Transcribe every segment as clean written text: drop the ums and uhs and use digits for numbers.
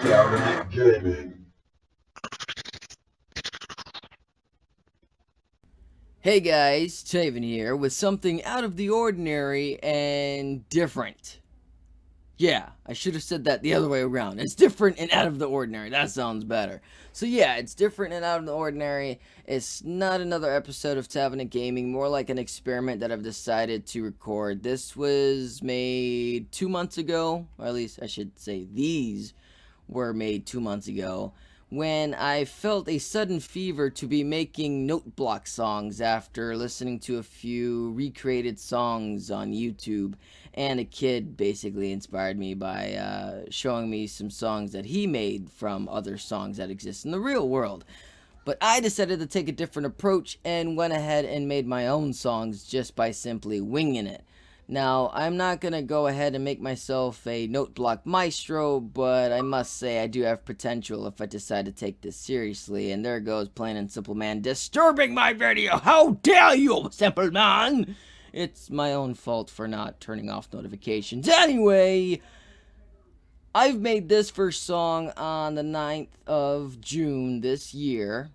Tavenic Gaming. Hey guys, Taven here with something out of the ordinary and different. Yeah, I should have said that the other way around. It's different and out of the ordinary. That sounds better. So yeah, it's different and out of the ordinary. It's not another episode of Tavenic Gaming, more like an experiment that I've decided to record. This was made 2 months ago, or at least I should say these were made 2 months ago, when I felt a sudden fever to be making note block songs after listening to a few recreated songs on YouTube. And a kid basically inspired me by showing me some songs that he made from other songs that exist in the real world. But I decided to take a different approach and went ahead and made my own songs just by simply winging it. Now, I'm not going to go ahead and make myself a note block maestro, but I must say I do have potential if I decide to take this seriously. And there goes Plain and Simple Man disturbing my video. How dare you, Simple Man! It's my own fault for not turning off notifications. Anyway, I've made this first song on the 9th of June this year,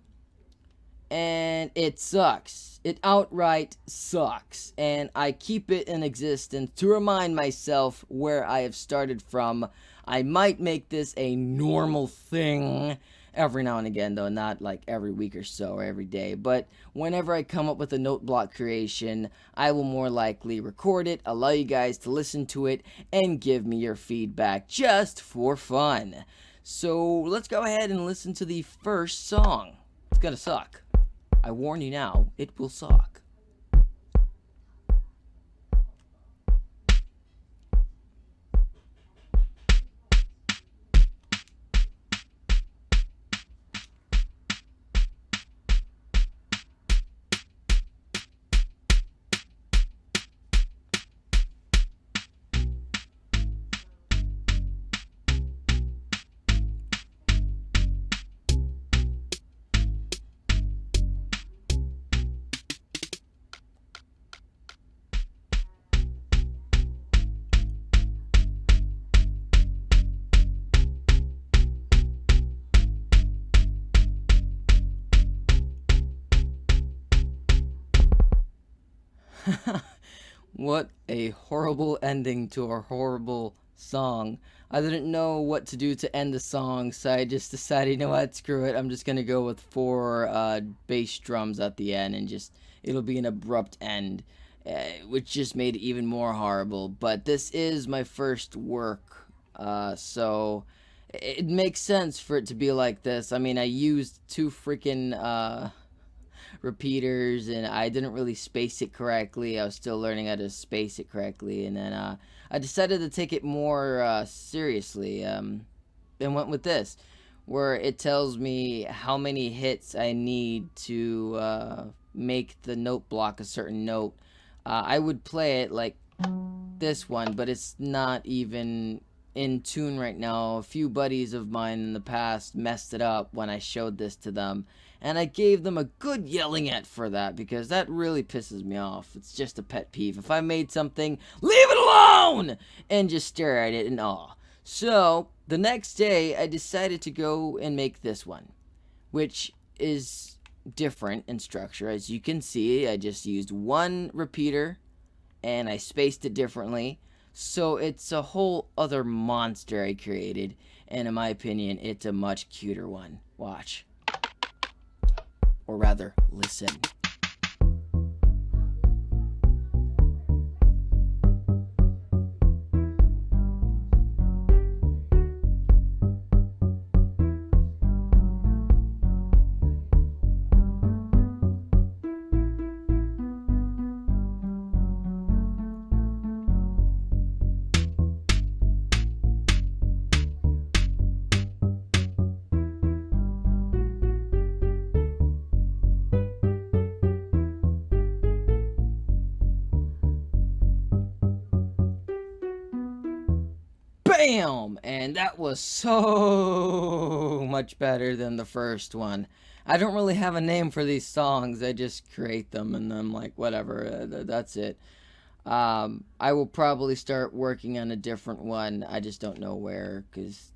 and it sucks. It outright sucks, and I keep it in existence to remind myself where I have started from. I might make this a normal thing every now and again, though, not like every week or so or every day. But whenever I come up with a note block creation, I will more likely record it, allow you guys to listen to it, and give me your feedback just for fun. So let's go ahead and listen to the first song. It's gonna suck. I warn you now, it will suck. What a horrible ending to a horrible song. I didn't know what to do to end the song, so I just decided, you know what, screw it. I'm just gonna go with four bass drums at the end, and just it'll be an abrupt end, which just made it even more horrible. But this is my first work, so it makes sense for it to be like this. I mean, I used two freaking repeaters, and I didn't really space it correctly. I was still learning how to space it correctly, and then I decided to take it more seriously, and went with this, where it tells me how many hits I need to make the note block a certain note. I would play it like this one, but it's not even in tune right now. A few buddies of mine in the past messed it up when I showed this to them, and I gave them a good yelling at for that, because that really pisses me off. It's just a pet peeve. If I made something, leave it alone! And just stare at it in awe. So, the next day, I decided to go and make this one, which is different in structure. As you can see, I just used one repeater, and I spaced it differently. So it's a whole other monster I created, and in my opinion, it's a much cuter one. Watch. Or rather, listen. Bam! And that was so much better than the first one. I don't really have a name for these songs. I just create them, and I'm like, whatever, that's it. I will probably start working on a different one. I just don't know where, because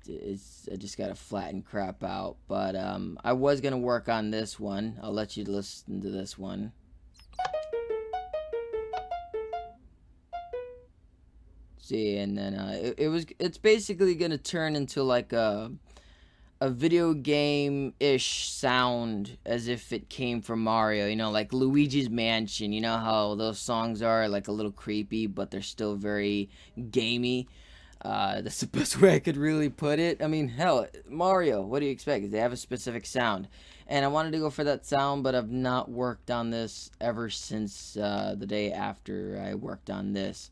I just gotta flatten crap out. But I was gonna work on this one. I'll let you listen to this one. See, and then it's basically gonna turn into like a video game-ish sound, as if it came from Mario, you know, like Luigi's Mansion. You know how those songs are like a little creepy, but they're still very gamey. That's the best way I could really put it. I mean, hell, Mario, what do you expect? They have a specific sound. And I wanted to go for that sound, but I've not worked on this ever since the day after I worked on this.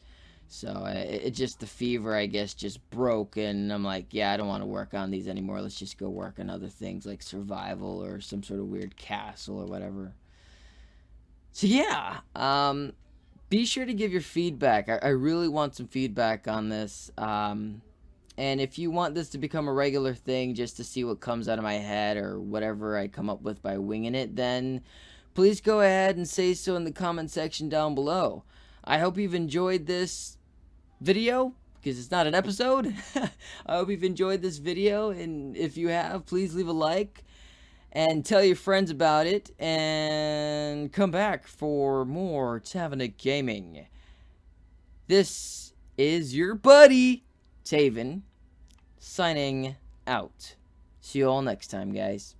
So it just, the fever, I guess, just broke, and I'm like, yeah, I don't want to work on these anymore. Let's just go work on other things like survival or some sort of weird castle or whatever. So yeah, be sure to give your feedback. I really want some feedback on this. And if you want this to become a regular thing, just to see what comes out of my head or whatever I come up with by winging it, then please go ahead and say so in the comment section down below. I hope you've enjoyed this video, because it's not an episode. I hope you've enjoyed this video, and if you have, please leave a like and tell your friends about it, and come back for more Tavenic Gaming. This is your buddy Taven, signing out. See you all next time, guys.